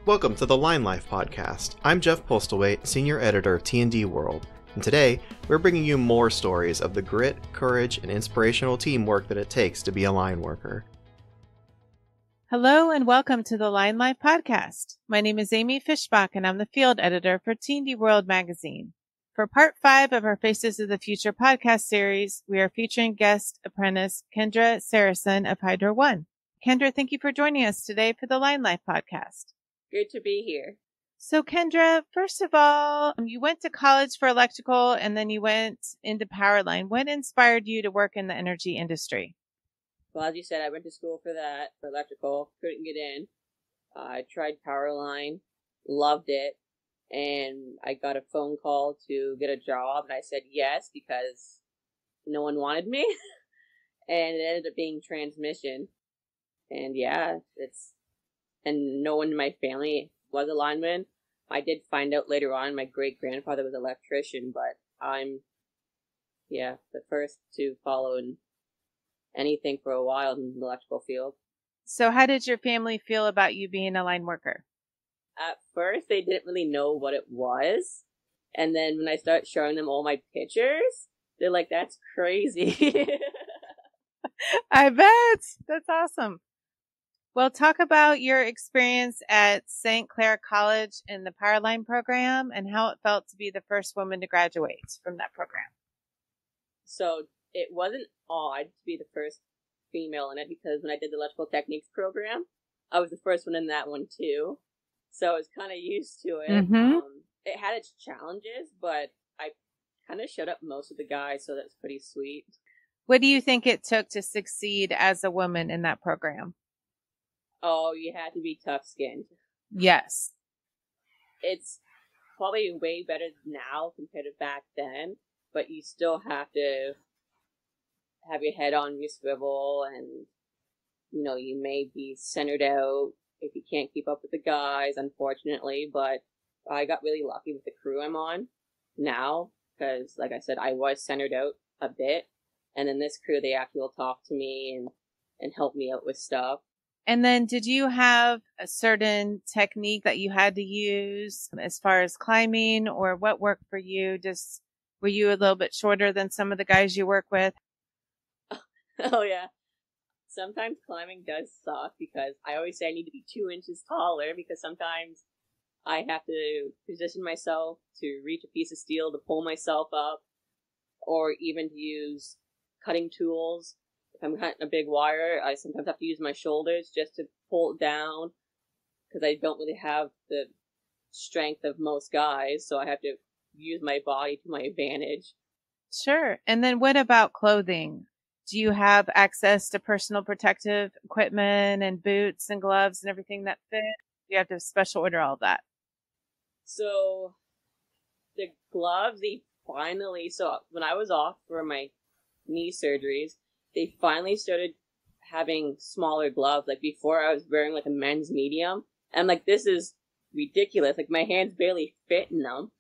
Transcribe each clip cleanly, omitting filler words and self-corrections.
Welcome to the Line Life podcast. I'm Jeff Postlethwaite, Senior Editor of T&D World, and today we're bringing you more stories of the grit, courage, and inspirational teamwork that it takes to be a line worker. Hello and welcome to the Line Life podcast. My name is Amy Fishbach and I'm the field editor for T&D World magazine. For part 5 of our Faces of the Future podcast series, we are featuring guest apprentice Kendra Saracen of Hydro One. Kendra, thank you for joining us today for the Line Life podcast. Good to be here. So Kendra, first of all, you went to college for electrical and then you went into Powerline. What inspired you to work in the energy industry? Well, as you said, I went to school for that, for electrical, couldn't get in. I tried Powerline, loved it, and I got a phone call to get a job, and I said yes because no one wanted me, and it ended up being transmission. And yeah, and no one in my family was a lineman. I did find out later on my great-grandfather was an electrician, but I'm, the first to follow in anything for a while in the electrical field. So how did your family feel about you being a line worker? At first, they didn't really know what it was. And then when I started showing them all my pictures, they're like, that's crazy. I bet. That's awesome. Well, talk about your experience at St. Clair College in the Powerline program and how it felt to be the first woman to graduate from that program. So it wasn't odd to be the first female in it because when I did the electrical techniques program, I was the first one in that one too. So I was kind of used to it. Mm-hmm. It had its challenges, but I kind of showed up most of the guys, so that's pretty sweet. What do you think it took to succeed as a woman in that program? Oh, you had to be tough-skinned. Yes. It's probably way better now compared to back then, but you still have to have your head on your swivel and, you may be centered out if you can't keep up with the guys, unfortunately, but I got really lucky with the crew I'm on now because, like I said, I was centered out a bit, and in this crew, they actually will talk to me and help me out with stuff. And then did you have a certain technique that you had to use as far as climbing, or what worked for you? Were you a little bit shorter than some of the guys you work with? Oh, yeah. Sometimes climbing does suck because I always say I need to be 2 inches taller because sometimes I have to position myself to reach a piece of steel to pull myself up, or even to use cutting tools. If I'm cutting a big wire, I sometimes have to use my shoulders just to pull it down because I don't really have the strength of most guys, so I have to use my body to my advantage. Sure. And then what about clothing? Do you have access to personal protective equipment and boots and gloves and everything that fit? Do you have to special order all of that? So the gloves, so when I was off for my knee surgeries, they finally started having smaller gloves. Like before I was wearing like a men's medium. And I'm like, this is ridiculous. Like my hands barely fit in them.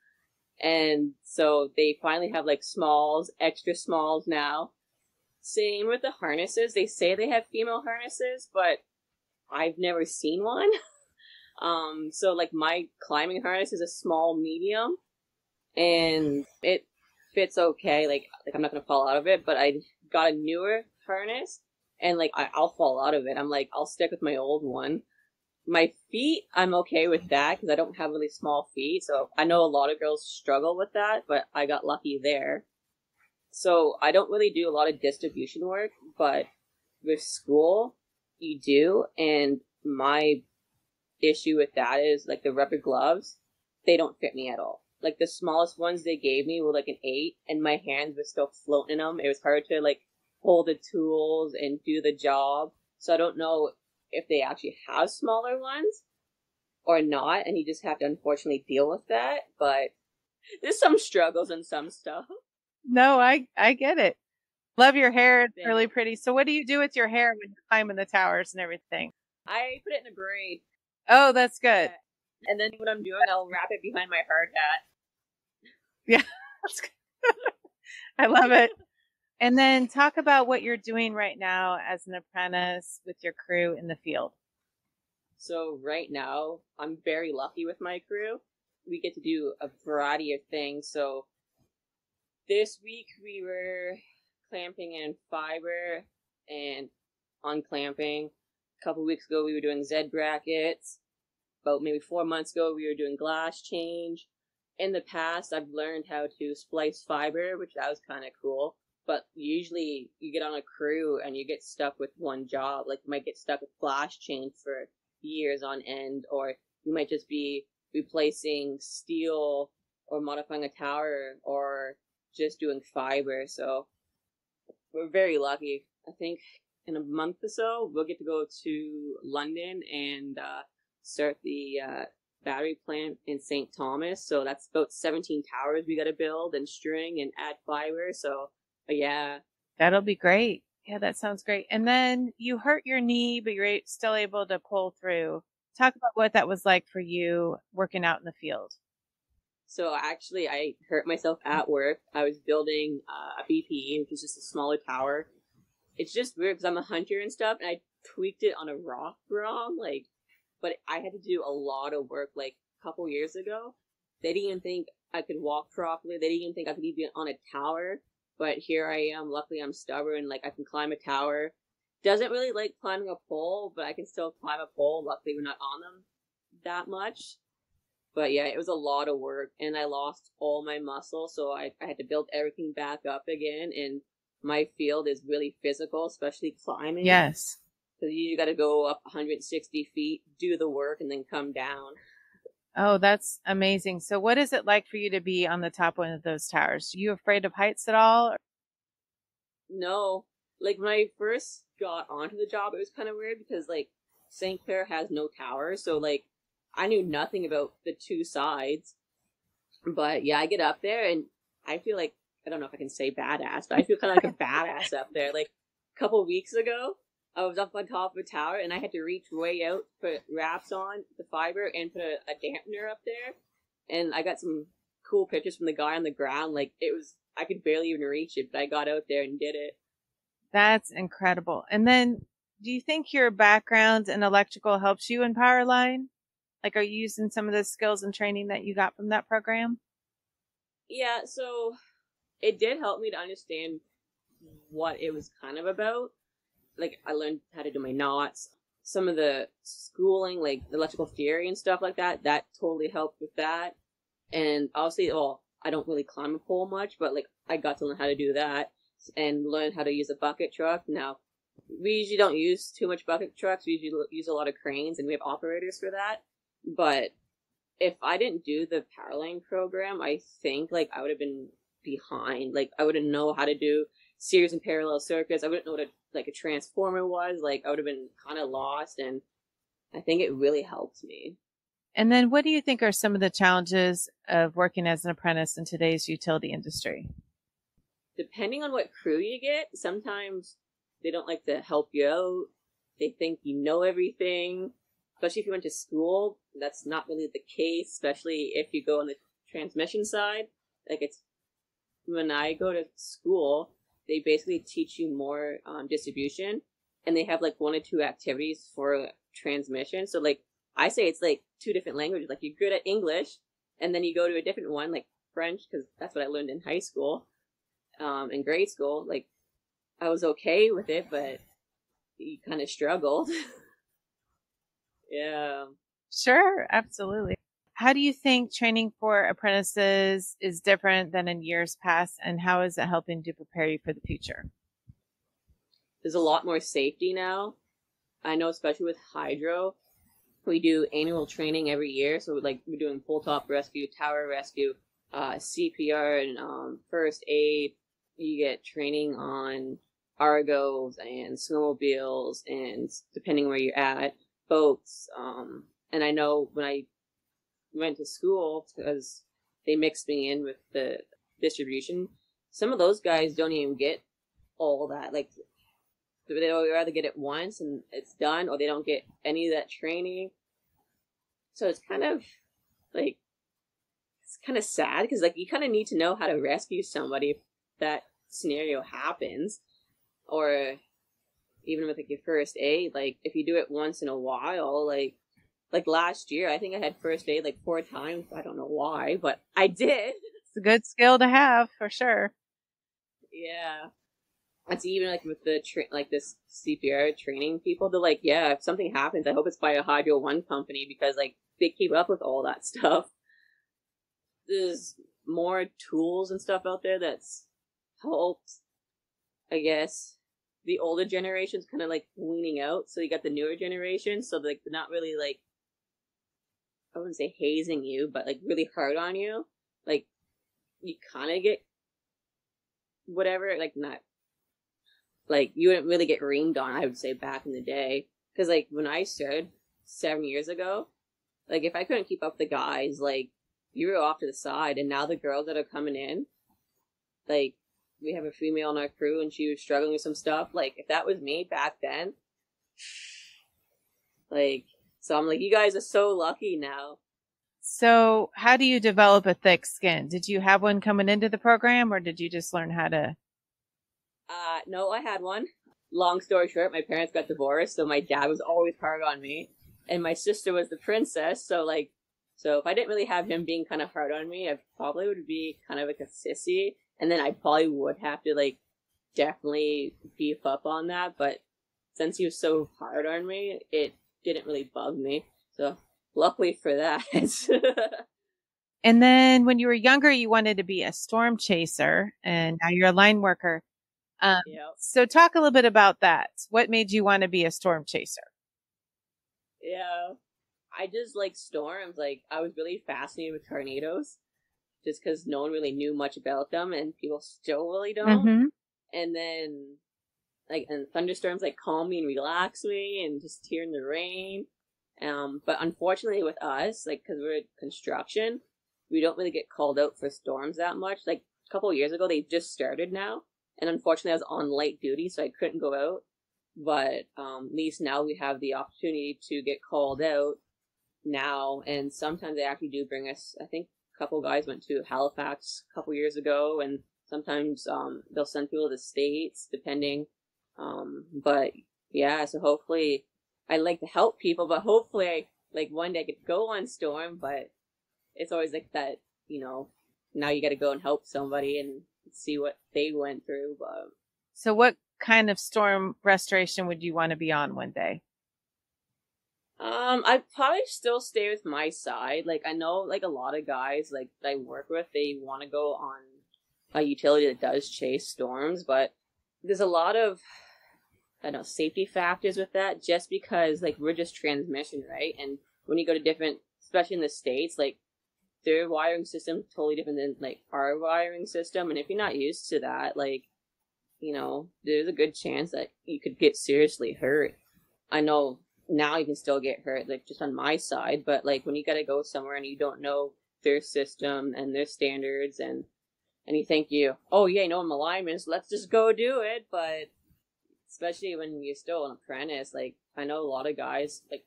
And so they finally have like smalls, extra smalls now. Same with the harnesses. They say they have female harnesses, but I've never seen one. So like my climbing harness is a small medium and it fits okay. Like I'm not going to fall out of it, but I got a newer harness and like I'll fall out of it. I'm like, I'll stick with my old one. My feet, I'm okay with that because I don't have really small feet. So I know a lot of girls struggle with that, but I got lucky there. So I don't really do a lot of distribution work, but with school, you do. And my issue with that is like the rubber gloves, they don't fit me at all. Like the smallest ones they gave me were like an 8 and my hands were still floating in them. It was hard to like hold the tools and do the job. So I don't know if they actually have smaller ones or not. And you just have to unfortunately deal with that. But there's some struggles and some stuff. No, I get it. Love your hair. It's really pretty. So what do you do with your hair when you're climbing the towers and everything? I put it in a braid. Oh, that's good. And then what I'm doing, I'll wrap it behind my hard hat. Yeah, that's good. I love it. And then talk about what you're doing right now as an apprentice with your crew in the field. So right now, I'm very lucky with my crew. We get to do a variety of things. So this week we were clamping in fiber and unclamping. A couple weeks ago we were doing Z brackets. About maybe 4 months ago we were doing glass change. In the past I've learned how to splice fiber, which that was kind of cool. But usually you get on a crew and you get stuck with one job. Like you might get stuck with glass change for years on end, or you might just be replacing steel or modifying a tower or just doing fiber. So we're very lucky. I think in a month or so we'll get to go to London and start the battery plant in St. Thomas. So that's about 17 towers we got to build and string and add fiber. So yeah, That'll be great. Yeah, that sounds great. And then you hurt your knee, but you're still able to pull through. Talk about what that was like for you working out in the field. so actually I hurt myself at work. I was building a BPE, which is just a smaller tower. It's just weird because I'm a hunter and stuff, and I tweaked it on a rock wrong. Like, but I had to do a lot of work. Like a couple years ago, they didn't even think I could walk properly. They didn't even think I could even be on a tower. But here I am. Luckily, I'm stubborn. Like I can climb a tower. Doesn't really like climbing a pole, but I can still climb a pole. Luckily, we're not on them that much. But yeah, it was a lot of work, and I lost all my muscle, so I had to build everything back up again. And my field is really physical, especially climbing. Yes. Because you got to go up 160 feet, do the work, and then come down. Oh, that's amazing. So what is it like for you to be on the top one of those towers? Are you afraid of heights at all? No. Like, when I first got onto the job, it was kind of weird because, like, St. Clair has no tower. So, like, I knew nothing about the two sides. But, yeah, I get up there and I feel like, I don't know if I can say badass, but I feel kind of like a badass up there. Like, a couple weeks ago, I was up on top of a tower and I had to reach way out, put wraps on the fiber, and put a dampener up there. And I got some cool pictures from the guy on the ground. Like, it was, I could barely even reach it, but I got out there and did it. That's incredible. And then do you think your background in electrical helps you in Powerline? Like, are you using some of the skills and training that you got from that program? Yeah, so it did help me to understand what it was kind of about. Like, I learned how to do my knots. Some of the schooling, like electrical theory and stuff like that, that totally helped with that. And obviously, well, I don't really climb a pole much, but like, I got to learn how to do that and learn how to use a bucket truck. Now, we usually don't use too much bucket trucks. We usually use a lot of cranes, and we have operators for that. But if I didn't do the Powerline program, I think like I would have been behind. Like, I wouldn't know how to do series and parallel circuits. I wouldn't know what a transformer was. Like, I would have been kind of lost, and I think it really helped me. And then what do you think are some of the challenges of working as an apprentice in today's utility industry? Depending on what crew you get, sometimes they don't like to help you out. They think you know everything. Especially if you went to school, that's not really the case, especially if you go on the transmission side. Like, it's, when I go to school, they basically teach you more distribution, and they have like 1 or 2 activities for transmission. So like, I say it's like 2 different languages. Like, you're good at English, and then you go to a different one, like French, because that's what I learned in high school, in grade school. Like, I was okay with it, but you kind of struggled. Yeah. Sure, absolutely. How do you think training for apprentices is different than in years past, and how is it helping to prepare you for the future? There's a lot more safety now. I know, especially with hydro, we do annual training every year. So like, we're doing pole top rescue, tower rescue, CPR, and first aid. You get training on Argos and snowmobiles, and depending where you're at, boats. And I know when I went to school, because they mixed me in with the distribution, some of those guys don't even get all that. Like, they'll rather get it once and it's done, or they don't get any of that training. So it's kind of like, it's kind of sad, because like, you kind of need to know how to rescue somebody if that scenario happens. Or even with like your first aid, like if you do it once in a while, like like last year, I think I had first aid like 4 times. I don't know why, but I did. It's a good skill to have for sure. Yeah. That's even like with the like this CPR training people. They're like, yeah, if something happens, I hope it's by a Hydro One company because like they keep up with all that stuff. There's more tools and stuff out there that's helped, I guess. The older generation's kind of like weaning out, so you got the newer generation, so like they're not really like, I wouldn't say hazing you, but like really hard on you. Like you kind of get whatever, like not like you wouldn't really get reamed on. I would say back in the day, because like when I started 7 years ago, like if I couldn't keep up the guys, like you were off to the side, and now the girls that are coming in, like. We have a female on our crew and she was struggling with some stuff. Like, if that was me back then, like, so I'm like, you guys are so lucky now. So how do you develop a thick skin? Did you have one coming into the program or did you just learn how to? No, I had one. Long story short, my parents got divorced, so my dad was always hard on me. And my sister was the princess, so if I didn't really have him being kind of hard on me, I probably would be kind of like a sissy. And then I probably would have to, like, definitely beef up on that. But since he was so hard on me, it didn't really bug me. So, luckily for that. And then when you were younger, you wanted to be a storm chaser. And now you're a line worker. Yep. So talk a little bit about that. What made you want to be a storm chaser? Yeah. I just like storms. Like, I was really fascinated with tornadoes. Just because no one really knew much about them, and people still really don't. Mm-hmm. And then, like, and thunderstorms, like, calm me and relax me, and just here in the rain. But unfortunately with us, like, because we're construction, we don't really get called out for storms that much. Like, a couple of years ago, they just started now, and unfortunately I was on light duty, so I couldn't go out. But at least now we have the opportunity to get called out now, and sometimes they actually do bring us, I think, couple guys went to Halifax a couple years ago, and sometimes they'll send people to the States depending, but yeah, so hopefully I like to help people, but hopefully I like one day I could go on storm, but it's always like that, you know, now you got to go and help somebody and see what they went through. But so what kind of storm restoration would you want to be on one day? I'd probably still stay with my side. Like, I know, like, a lot of guys, like, that I work with, they want to go on a utility that does chase storms, but there's a lot of, I don't know, safety factors with that, just because, like, we're just transmission, right? And when you go to different, especially in the States, like, their wiring system is totally different than, like, our wiring system, and if you're not used to that, like, you know, there's a good chance that you could get seriously hurt. I know now you can still get hurt, like, just on my side, but, like, when you gotta go somewhere and you don't know their system and their standards, and you think oh, yeah, you know, I'm a lineman, so let's just go do it, but especially when you're still an apprentice, like, I know a lot of guys, like,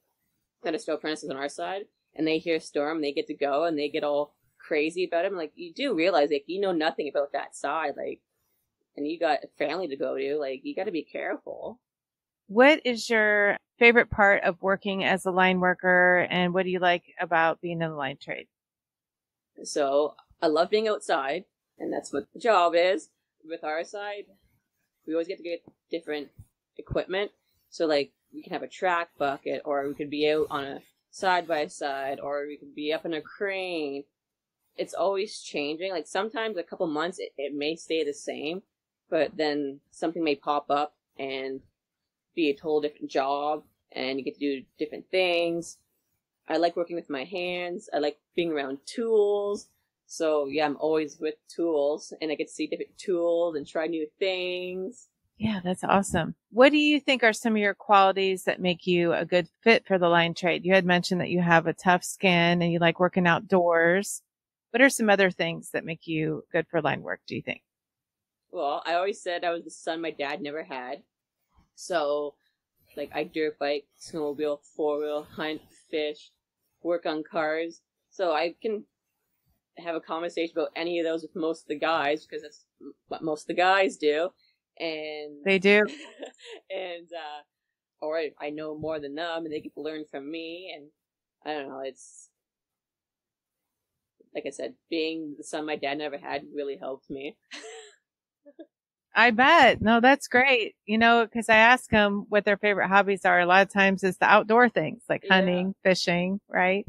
that are still apprentices on our side, and they hear storm, they get to go, and they get all crazy about it, like, you do realize, like, you know nothing about that side, like, and you got a family to go to, like, you gotta be careful. What is your favorite part of working as a line worker, and what do you like about being in the line trade? So, I love being outside, and that's what the job is. With our side, we always get to get different equipment. So, like, we can have a track bucket, or we could be out on a side-by-side, or we could be up in a crane. It's always changing. Like, sometimes a couple months, it may stay the same, but then something may pop up and be a total different job, and you get to do different things. I like working with my hands. I like being around tools. So yeah, I'm always with tools, and I get to see different tools and try new things. Yeah, that's awesome. What do you think are some of your qualities that make you a good fit for the line trade? You had mentioned that you have a tough skin and you like working outdoors. What are some other things that make you good for line work, do you think? Well, I always said I was the son my dad never had. So, like, I dirt bike, snowmobile, four-wheel, hunt, fish, work on cars. So I can have a conversation about any of those with most of the guys, because that's what most of the guys do. And they do. And, or I know more than them, and they get to learn from me. And I don't know, it's, like I said, being the son my dad never had really helped me. I bet. No, that's great. Because I ask them what their favorite hobbies are. A lot of times it's the outdoor things like hunting, fishing, right?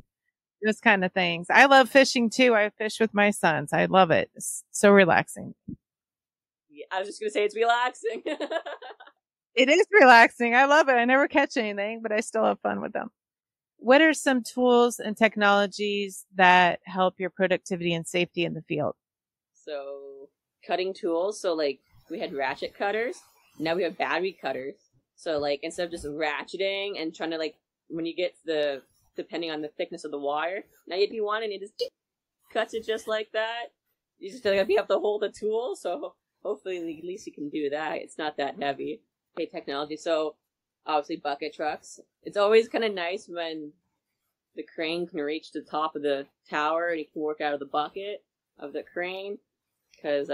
Those kind of things. I love fishing too. I fish with my sons. I love it. It's so relaxing. Yeah, I was just going to say it's relaxing. It is relaxing. I love it. I never catch anything, but I still have fun with them. What are some tools and technologies that help your productivity and safety in the field? So, cutting tools. So, like, we had ratchet cutters. Now we have battery cutters. So, like, instead of just ratcheting and trying to, like, when you get depending on the thickness of the wire, now you do one and it just cuts it just like that. You just feel like you have to hold the tool. So, hopefully, at least you can do that. It's not that heavy. Okay, technology. So, obviously, bucket trucks. It's always kind of nice when the crane can reach the top of the tower and you can work out of the bucket of the crane. Because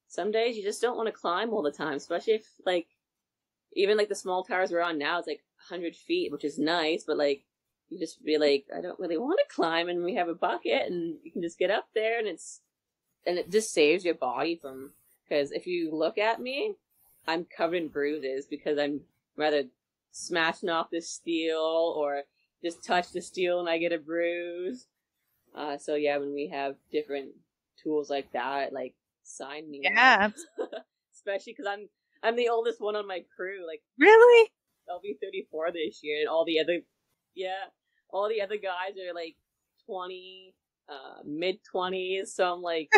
some days you just don't want to climb all the time, especially if, like, even, like, the small towers we're on now, it's, like, 100 feet, which is nice, but, like, you just be like, I don't really want to climb, and we have a bucket, and you can just get up there, and it just saves your body from, because if you look at me, I'm covered in bruises, because I'm rather smashing off the steel, or just touch the steel and I get a bruise. So yeah, when we have different tools like that, like, sign me up. Especially because I'm the oldest one on my crew. Like, really, I'll be 34 this year, and all the other guys are like 20, mid-20s. So I'm like,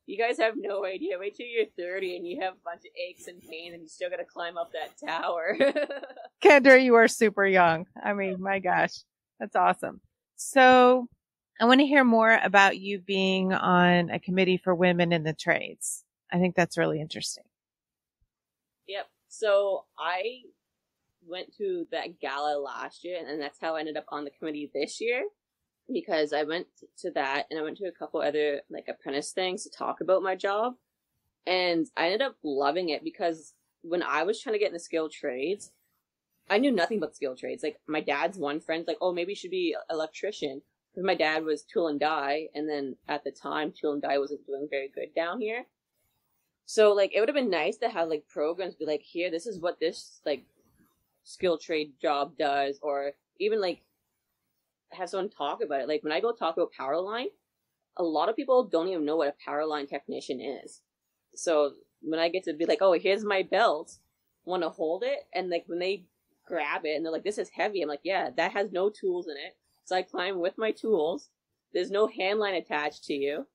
you guys have no idea. Wait till you're 30 and you have a bunch of aches and pains, and you still got to climb up that tower. Kendra, you are super young. I mean, my gosh, that's awesome. So I want to hear more about you being on a committee for women in the trades. I think that's really interesting. Yep. So I went to that gala last year, and that's how I ended up on the committee this year, because I went to that, and I went to a couple other, like, apprentice things to talk about my job, and I ended up loving it, because when I was trying to get into skilled trades, I knew nothing about skilled trades. Like, my dad's one friend's like, oh, maybe you should be an electrician, because my dad was tool and die, and then at the time, tool and die wasn't doing very good down here. So, like, it would have been nice to have, like, programs be like, here, this is what this, like, skilled trade job does, or even, like, have someone talk about it. Like, when I go talk about power line, a lot of people don't even know what a power line technician is. So, when I get to be like, oh, here's my belt, want to hold it, and, like, when they grab it, and they're like, this is heavy, I'm like, yeah, that has no tools in it. So I climb with my tools. There's no hand line attached to you.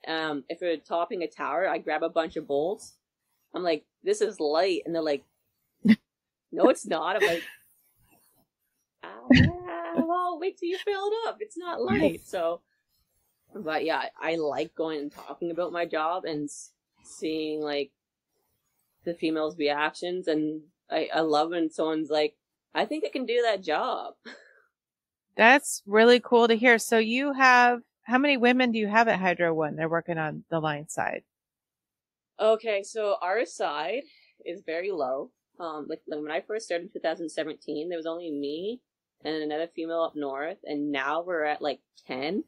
If you're topping a tower, I grab a bunch of bolts. I'm like, this is light. And they're like, no, it's not. I'm like, well, wait till you fill it up. It's not light. So, but yeah, I like going and talking about my job and seeing, like, the females' reactions. And I love when someone's like, I think I can do that job. That's really cool to hear. So how many women do you have at Hydro One? They're working on the line side. Okay, so our side is very low. Like, when I first started in 2017, there was only me and another female up north, and now we're at like 10.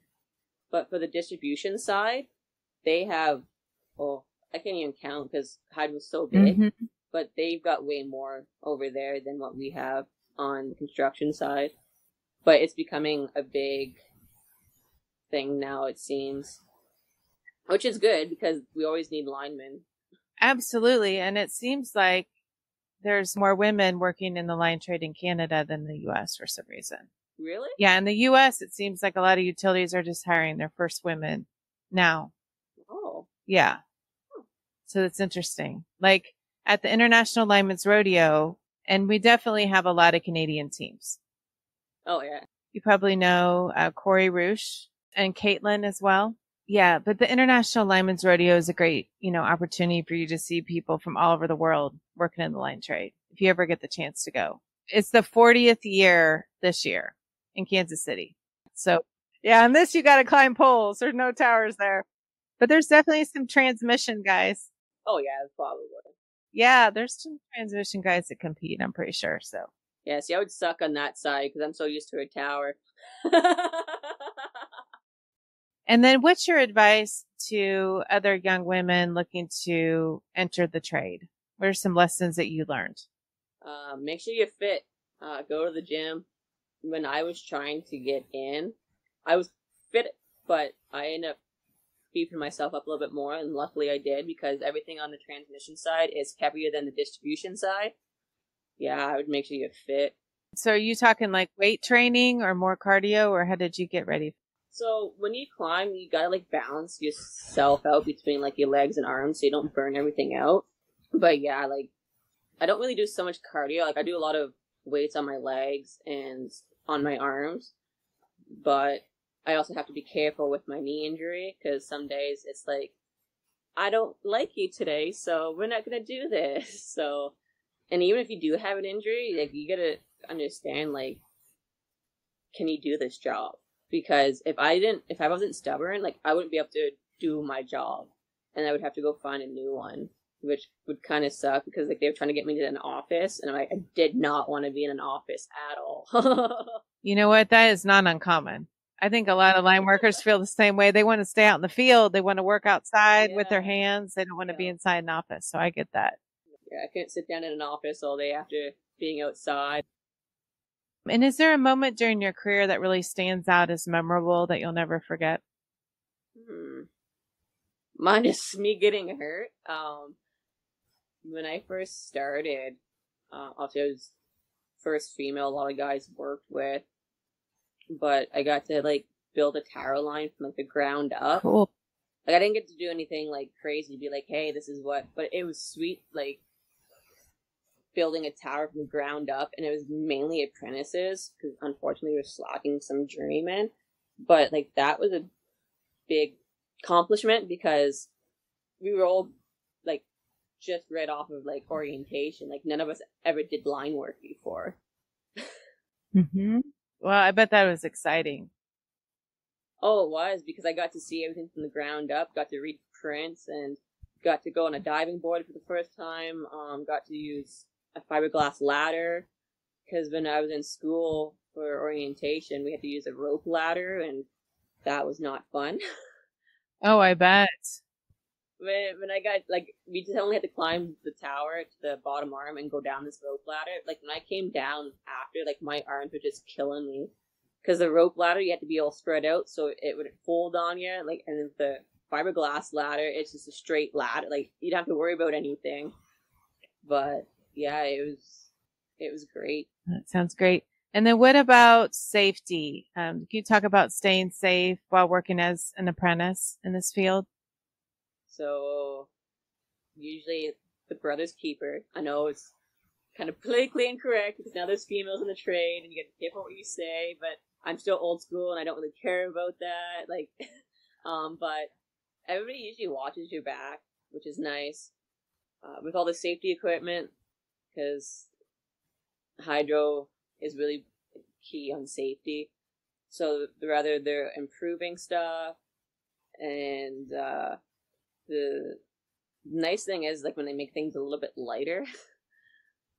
But for the distribution side, they have, I can't even count because Hydro's so big, but they've got way more over there than what we have on the construction side. But it's becoming a big thing now, it seems. Which is good, because we always need linemen. Absolutely. And it seems like there's more women working in the line trade in Canada than the U.S. for some reason. Really? Yeah, in the U.S., it seems like a lot of utilities are just hiring their first women now. Oh. Yeah. So it's interesting. Like, at the International Linemen's Rodeo, and we definitely have a lot of Canadian teams. Oh, yeah. You probably know Corey Roosh and Caitlin as well. Yeah, but the International Linemen's Rodeo is a great, opportunity for you to see people from all over the world working in the line trade, if you ever get the chance to go. It's the 40th year this year in Kansas City. So, yeah, and this you got to climb poles. There's no towers there. But there's definitely some transmission guys. Oh, yeah, probably. Yeah, there's some transmission guys that compete, I'm pretty sure. So, Yeah, see, I would suck on that side because I'm so used to a tower. And then what's your advice to other young women looking to enter the trade? What are some lessons that you learned? Make sure you're fit. Go to the gym. When I was trying to get in, I was fit, but I ended up beefing myself up a little bit more, and luckily I did because everything on the transmission side is heavier than the distribution side. Yeah, I would make sure you're fit. So are you talking like weight training or more cardio, or how did you get ready? So when you climb, you gotta like balance yourself out between like your legs and arms so you don't burn everything out. But yeah, like I don't really do so much cardio. Like I do a lot of weights on my legs and on my arms, but I also have to be careful with my knee injury because some days it's like I don't like you today, so we're not gonna do this. So, and even if you do have an injury, like you gotta understand, like, can you do this job? Because if I wasn't stubborn, like I wouldn't be able to do my job, and I would have to go find a new one, which would kind of suck because like they were trying to get me to an office, and I did not want to be in an office at all. You know what? That is not uncommon. I think a lot of line workers feel the same way. They want to stay out in the field. They want to work outside with their hands. They don't want to be inside an office. So I get that. Yeah, I couldn't sit down in an office all day after being outside. And is there a moment during your career that really stands out as memorable that you'll never forget? Mine is me getting hurt. When I first started, obviously I was first female a lot of guys worked with, but I got to like build a tower line from like the ground up. Cool. Like I didn't get to do anything like crazy, be like, hey, this is what, but it was sweet, like building a tower from the ground up, and it was mainly apprentices because unfortunately we were slacking some journeymen, but like that was a big accomplishment because we were all like just read off of like orientation, like none of us ever did line work before. Mm-hmm. Well, I bet that was exciting. Oh, it was because I got to see everything from the ground up, got to read prints, and got to go on a diving board for the first time. Got to use a fiberglass ladder because when I was in school for orientation, we had to use a rope ladder, and that was not fun. Oh, I bet. When I got, like, we just only had to climb the tower to the bottom arm and go down this rope ladder. Like, when I came down after, like, my arms were just killing me. Because the rope ladder, you had to be all spread out so it would fold on you. Like, and the fiberglass ladder, it's just a straight ladder. Like, you don't have to worry about anything. But, yeah, it was great. That sounds great. And then what about safety? Can you talk about staying safe while working as an apprentice in this field? So, usually the brother's keeper. I know it's kind of politically incorrect because now there's females in the trade and you get to be careful what you say, but I'm still old school and I don't really care about that. Like, but everybody usually watches your back, which is nice. With all the safety equipment, because hydro is really key on safety. So rather they're improving stuff, and the nice thing is like when they make things a little bit lighter.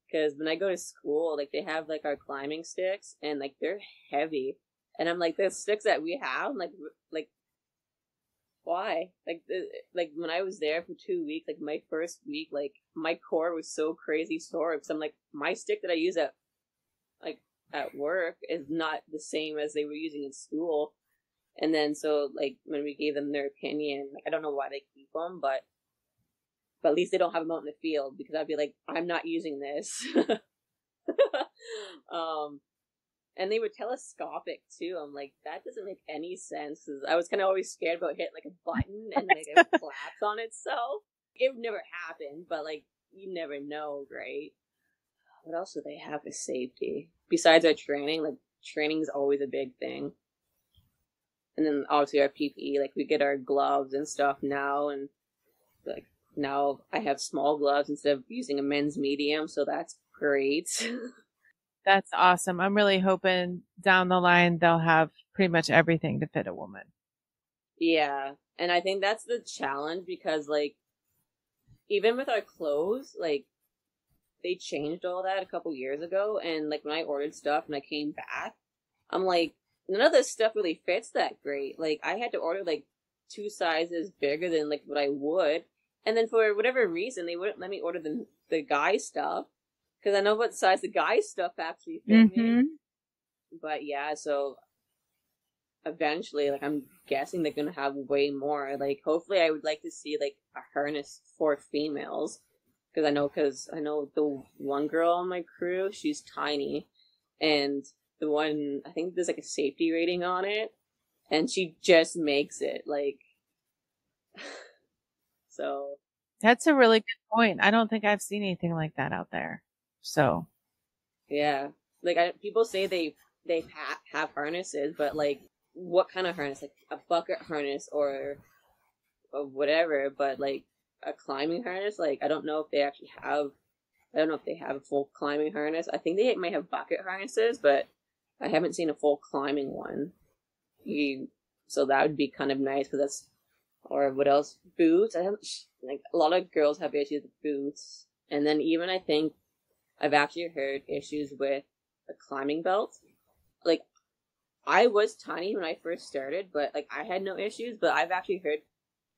Because when I go to school, like they have like our climbing sticks, and like they're heavy, and I'm like the sticks that we have, like why? Like when I was there for 2 weeks, like my first week, like my core was so crazy sore because I'm like my stick that I use at work is not the same as they were using in school, and then so like when we gave them their opinion, like I don't know why they keep them, but at least they don't have them out in the field because I'd be like I'm not using this. And they were telescopic too. I'm like, that doesn't make any sense. Cause I was kind of always scared about hitting like a button and like it would collapse on itself. It would never happen, but like you never know, right? What else do they have for safety besides our training? Like training's always a big thing. And then obviously our PPE, like we get our gloves and stuff now, and like now I have small gloves instead of using a men's medium, so that's great. That's awesome. I'm really hoping down the line they'll have pretty much everything to fit a woman. Yeah, and I think that's the challenge because, like, even with our clothes, like, they changed all that a couple years ago, and like when I ordered stuff and I came back, I'm like, none of this stuff really fits that great. Like I had to order like 2 sizes bigger than like what I would, and then for whatever reason they wouldn't let me order the guy stuff because I know what size the guy stuff actually fit me. But yeah, so eventually, like I'm guessing they're gonna have way more. Like hopefully, I would like to see like a harness for females because I know the one girl on my crew, she's tiny, and the one I think there's like a safety rating on it, and she just makes it like. So that's a really good point. I don't think I've seen anything like that out there. So yeah, like people say they have harnesses, but like what kind of harness? Like a bucket harness or whatever, but like a climbing harness, like I don't know if they actually have. I don't know if they have a full climbing harness. I think they might have bucket harnesses, but I haven't seen a full climbing one. So that would be kind of nice because that's. Or what else? Boots. Like a lot of girls have issues with boots, and then even I think I've actually heard issues with a climbing belt. Like I was tiny when I first started, but like I had no issues. But I've actually heard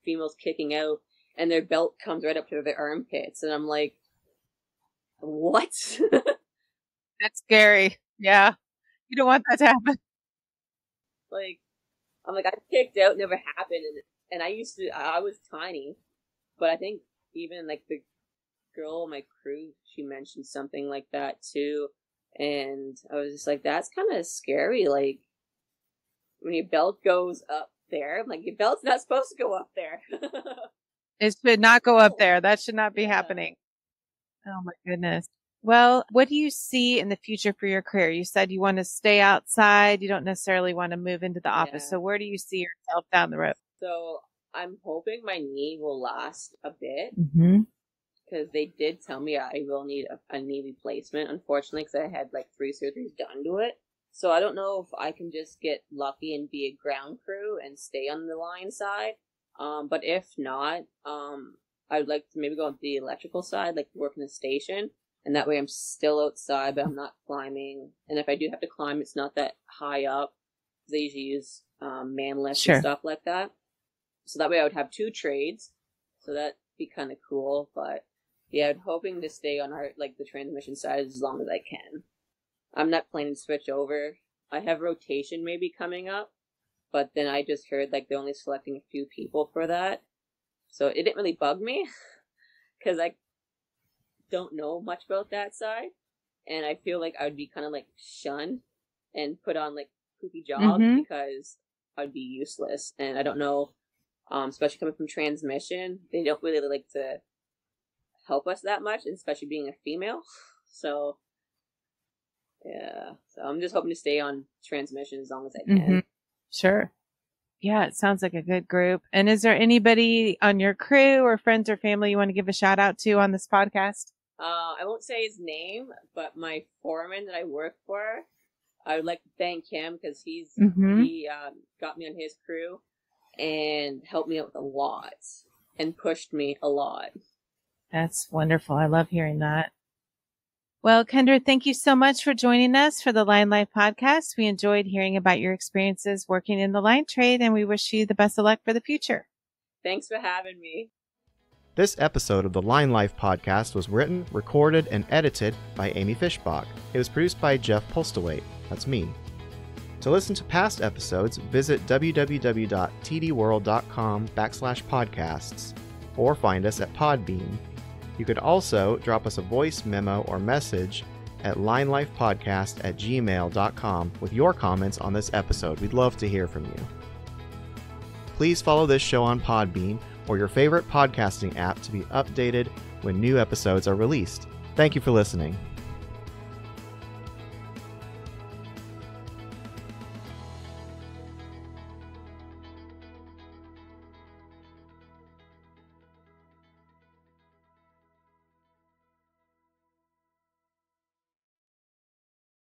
females kicking out, and their belt comes right up to their armpits, and I'm like, what? That's scary. Yeah, you don't want that to happen. Like, I'm like I kicked out, never happened, and I was tiny, but I think even like the girl on my crew, she mentioned something like that too, and I was just like, that's kind of scary. Like when your belt goes up there, I'm like, your belt's not supposed to go up there. It should not go up there. That should not be happening. Oh my goodness. Well, what do you see in the future for your career? You said you want to stay outside. You don't necessarily want to move into the office. Yeah. So where do you see yourself down the road? So I'm hoping my knee will last a bit Mm-hmm. because they did tell me I will need a knee replacement, unfortunately, because I had like 3 surgeries done to it. So I don't know if I can just get lucky and be a ground crew and stay on the line side. But if not, I would like to maybe go on the electrical side, like work in the station. And that way I'm still outside, but I'm not climbing. And if I do have to climb, it's not that high up. They usually use man lifts and stuff like that. So that way I would have 2 trades. So that'd be kind of cool. But yeah, I'm hoping to stay on the transmission side as long as I can. I'm not planning to switch over. I have rotation maybe coming up. But then I just heard like they're only selecting a few people for that. So it didn't really bug me. Because I don't know much about that side, and I feel like I would be kind of like shunned and put on like poopy jobs because I'd be useless. And I don't know, especially coming from transmission, they don't really like to help us that much, and especially being a female. So yeah, so I'm just hoping to stay on transmission as long as I can. Mm-hmm. Sure. Yeah, it sounds like a good group. And is there anybody on your crew or friends or family you want to give a shout out to on this podcast? I won't say his name, but my foreman that I work for, I would like to thank him because he got me on his crew and helped me out with a lot and pushed me a lot. That's wonderful. I love hearing that. Well, Kendra, thank you so much for joining us for the Line Life podcast. We enjoyed hearing about your experiences working in the line trade, and we wish you the best of luck for the future. Thanks for having me. This episode of the Line Life podcast was written, recorded, and edited by Amy Fishbach. It was produced by Jeff Postlethwaite. That's me. To listen to past episodes, visit www.tdworld.com/podcasts or find us at Podbean. You could also drop us a voice memo or message at linelifepodcast@gmail.com with your comments on this episode. We'd love to hear from you. Please follow this show on Podbean or your favorite podcasting app to be updated when new episodes are released. Thank you for listening.